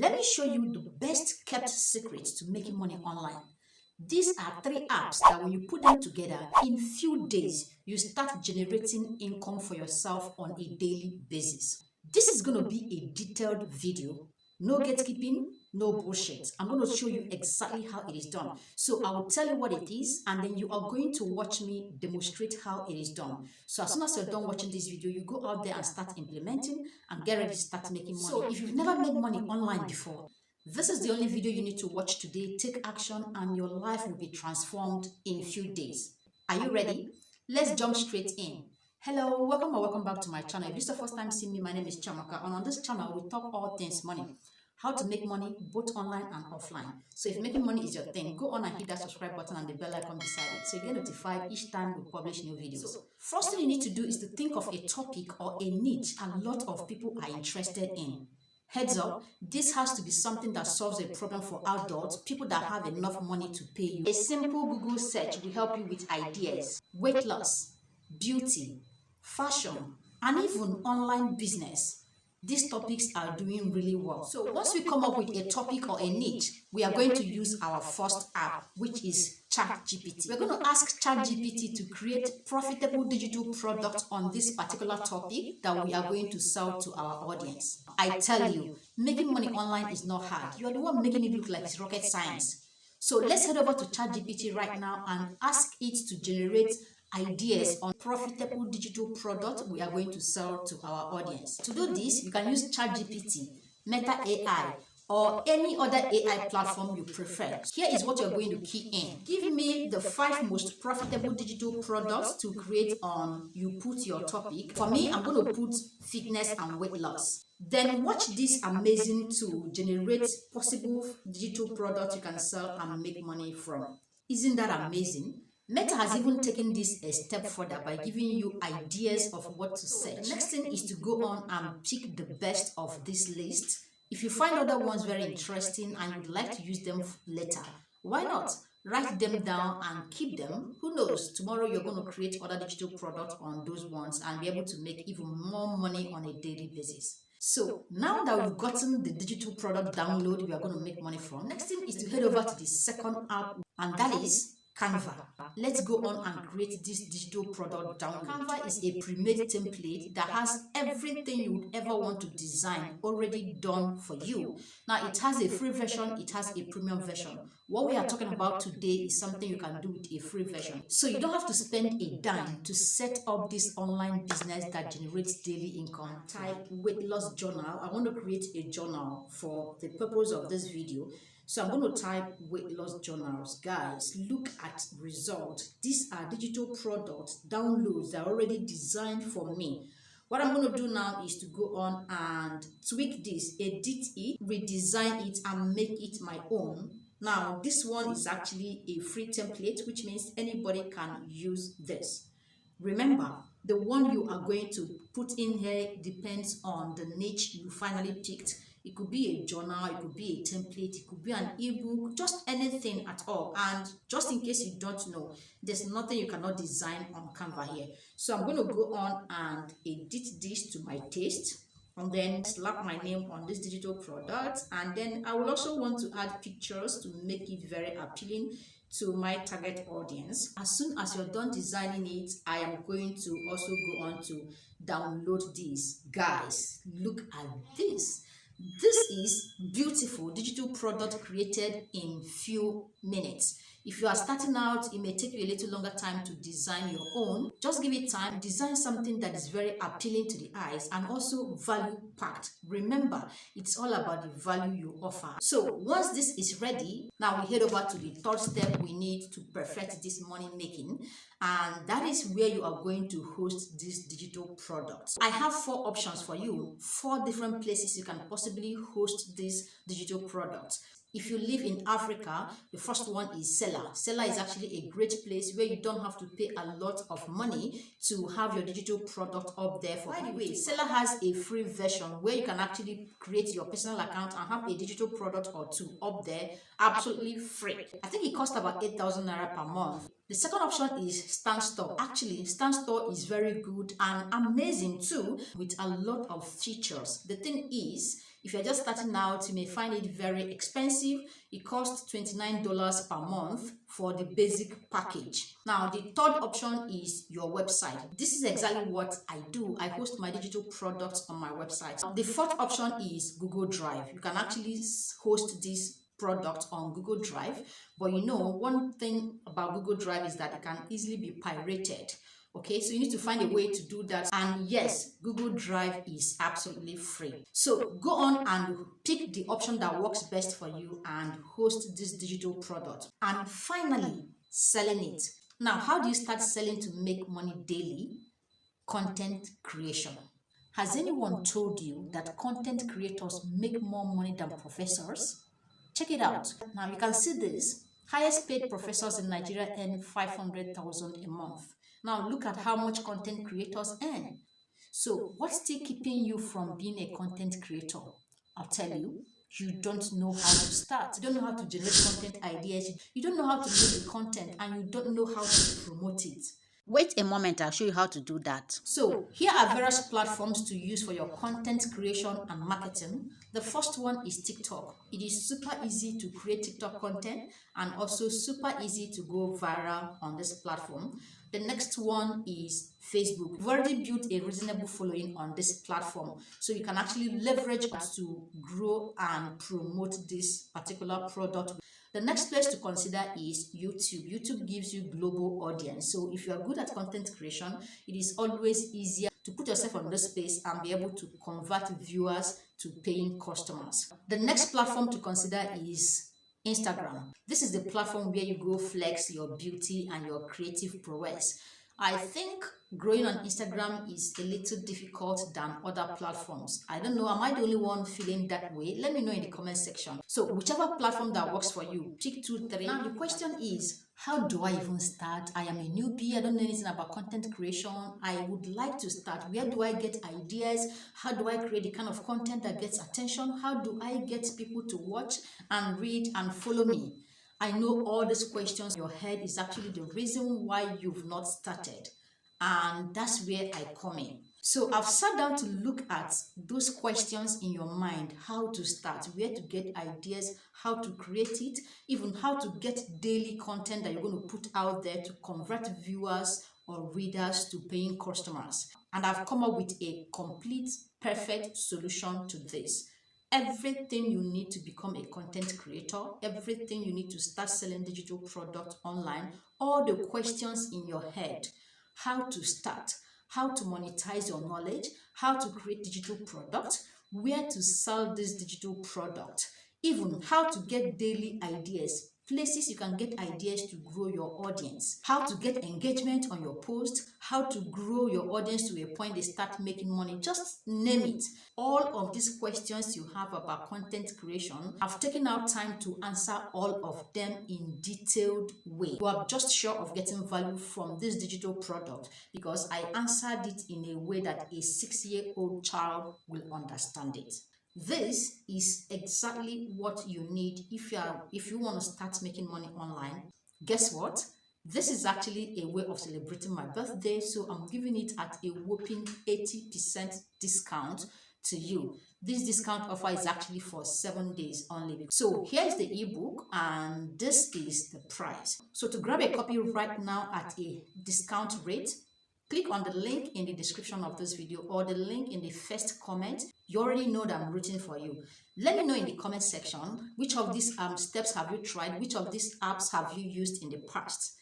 Let me show you the best kept secrets to making money online. These are 3 apps that when you put them together, in few days, you start generating income for yourself on a daily basis. This is going to be a detailed video. No gatekeeping, no bullshit. I'm going to show you exactly how it is done. So I will tell you what it is, and then you are going to watch me demonstrate how it is done. So as soon as you're done watching this video, you go out there and start implementing and get ready to start making money. So if you've never made money online before, this is the only video you need to watch today. Take action and your life will be transformed in a few days. Are you ready? Let's jump straight in. Hello, welcome or welcome back to my channel. If this is the first time seeing me, my name is Chiamaka, and on this channel we talk all things money. How to make money both online and offline. So if making money is your thing, go on and hit that subscribe button and the bell icon beside it so you get notified each time we publish new videos. So first thing you need to do is to think of a topic or a niche a lot of people are interested in. Heads up, this has to be something that solves a problem for adults, people that have enough money to pay you. A simple Google search will help you with ideas, weight loss, beauty, fashion, and even online business. These topics are doing really well. So once we come up with a topic or a niche, we are going to use our first app, which is ChatGPT. We're going to ask ChatGPT to create profitable digital products on this particular topic that we are going to sell to our audience. I tell you, making money online is not hard. You are the one making it look like it's rocket science. So let's head over to ChatGPT right now and ask it to generate ideas on profitable digital product we are going to sell to our audience. To do this, you can use ChatGPT, Meta AI, or any other AI platform you prefer. Here is what you're going to key in. Give me the 5 most profitable digital products to create on you put your topic. For me, I'm going to put fitness and weight loss. Then watch this amazing tool generate possible digital products you can sell and make money from. Isn't that amazing? Meta has even taken this a step further by giving you ideas of what to search. The next thing is to go on and pick the best of this list. If you find other ones very interesting and you'd like to use them later, why not? Write them down and keep them. Who knows, tomorrow you're going to create other digital products on those ones and be able to make even more money on a daily basis. So now that we've gotten the digital product download we are going to make money from, next thing is to head over to the second app, and that is Canva. Let's go on and create this digital product download. Canva is a pre-made template that has everything you would ever want to design already done for you. Now it has a free version, it has a premium version. What we are talking about today is something you can do with a free version. So you don't have to spend a dime to set up this online business that generates daily income. Type weight loss journal. I want to create a journal for the purpose of this video. So I'm going to type weight loss journals. Guys, look at results. These are digital products, downloads that are already designed for me. What I'm going to do now is to go on and tweak this, edit it, redesign it, and make it my own. Now, this one is actually a free template, which means anybody can use this. Remember, the one you are going to put in here depends on the niche you finally picked. It could be a journal, it could be a template, it could be an ebook, just anything at all. And just in case you don't know, there's nothing you cannot design on Canva here. So I'm going to go on and edit this to my taste, and then slap my name on this digital product. And then I will also want to add pictures to make it very appealing to my target audience. As soon as you're done designing it, I am going to also go on to download this. Guys, look at this. This is beautiful digital product created in few minutes. If you are starting out, it may take you a little longer time to design your own. Just give it time. Design something that is very appealing to the eyes and also value packed. Remember, it's all about the value you offer. So once this is ready, now we head over to the third step we need to perfect this money making. And that is where you are going to host these digital products. I have 4 options for you, 4 different places you can possibly host these digital products. If you live in Africa, the first one is Seller. Seller is actually a great place where you don't have to pay a lot of money to have your digital product up there. By the way, Seller has a free version where you can actually create your personal account and have a digital product or 2 up there absolutely free. I think it costs about 8,000 naira per month. The second option is StanStore. Actually, StanStore is very good and amazing too with a lot of features. The thing is, If you're just starting out, you may find it very expensive. It costs $29 per month for the basic package. Now, the third option is your website. This is exactly what I do. I host my digital products on my website. The fourth option is Google Drive. You can actually host this product on Google Drive, but you know, one thing about Google Drive is that it can easily be pirated. Okay, so you need to find a way to do that. And yes, Google Drive is absolutely free. So go on and pick the option that works best for you and host this digital product. And finally, selling it. Now, how do you start selling to make money daily? Content creation. Has anyone told you that content creators make more money than professors? Check it out. Now you can see this. Highest paid professors in Nigeria earn 500,000 a month. Now look at how much content creators earn. So what's still keeping you from being a content creator? I'll tell you, you don't know how to start. You don't know how to generate content ideas. You don't know how to make the content, and you don't know how to promote it. Wait a moment, I'll show you how to do that. So here are various platforms to use for your content creation and marketing. The first one is TikTok. It is super easy to create TikTok content and also super easy to go viral on this platform. The next one is Facebook. We've already built a reasonable following on this platform, so you can actually leverage it to grow and promote this particular product. The next place to consider is YouTube. YouTube gives you global audience. So if you are good at content creation, it is always easier to put yourself on this space and be able to convert viewers to paying customers. The next platform to consider is Instagram. This is the platform where you go flex your beauty and your creative prowess. I think growing on Instagram is a little difficult than other platforms. I don't know, am I the only one feeling that way? Let me know in the comment section. So whichever platform that works for you, pick 2, 3. Now the question is, how do I even start? I am a newbie, I don't know anything about content creation. I would like to start. Where do I get ideas? How do I create the kind of content that gets attention? How do I get people to watch and read and follow me? I know all these questions in your head is actually the reason why you've not started, and that's where I come in. So I've sat down to look at those questions in your mind: how to start, where to get ideas, how to create it, even how to get daily content that you're going to put out there to convert viewers or readers to paying customers. And I've come up with a complete, perfect solution to this. Everything you need to become a content creator, everything you need to start selling digital products online, all the questions in your head: how to start, how to monetize your knowledge, how to create digital products, where to sell this digital product, even how to get daily ideas, places you can get ideas to grow your audience, how to get engagement on your post, how to grow your audience to a point they start making money, just name it. All of these questions you have about content creation, I've taken out time to answer all of them in detailed way. You are just sure of getting value from this digital product because I answered it in a way that a 6-year-old child will understand it. This is exactly what you need if you want to start making money online. Guess what? This is actually a way of celebrating my birthday, so I'm giving it at a whopping 80% discount to you. This discount offer is actually for 7 days only. So here's the ebook and this is the price. So to grab a copy right now at a discount rate, click on the link in the description of this video or the link in the first comment. You already know that I'm rooting for you. Let me know in the comment section which of these steps have you tried, which of these apps have you used in the past.